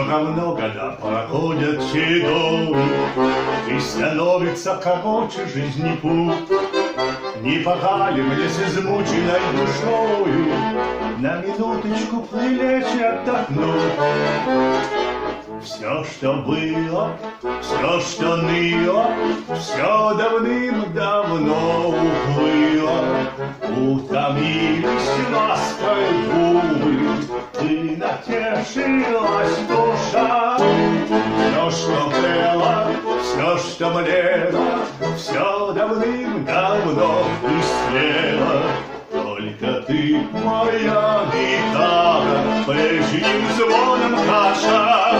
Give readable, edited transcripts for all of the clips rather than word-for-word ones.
Много-много года проходят седой, и становится короче жизни путь. Не пора ли мне с измученной душою на минуточку прилечь и отдохнуть? Все, что было, все, что ныло, все давным-давно уплыло. Утомились лаской губы, и натешилась душа. Все, что было, все, что млело, все давным-давно истлело. Только ты, моя гитара, прежним звоном каша.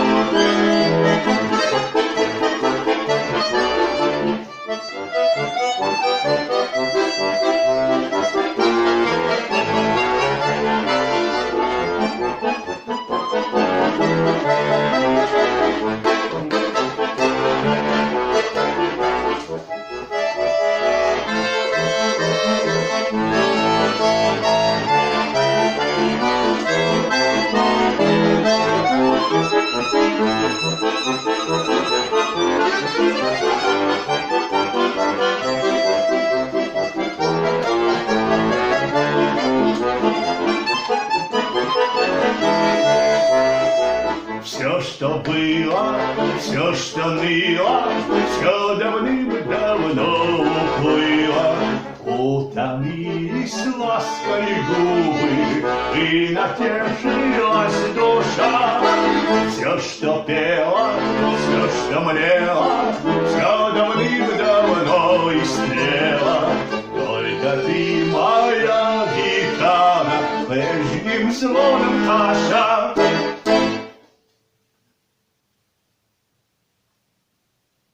Все, что было, все, что ныло, все давным-давно уплыло. Утомились лаской губы, и натешилась душа. Все, что пело, все, что млело, все давным-давно истлело. Только ты, моя гитара, прежним звоном каша.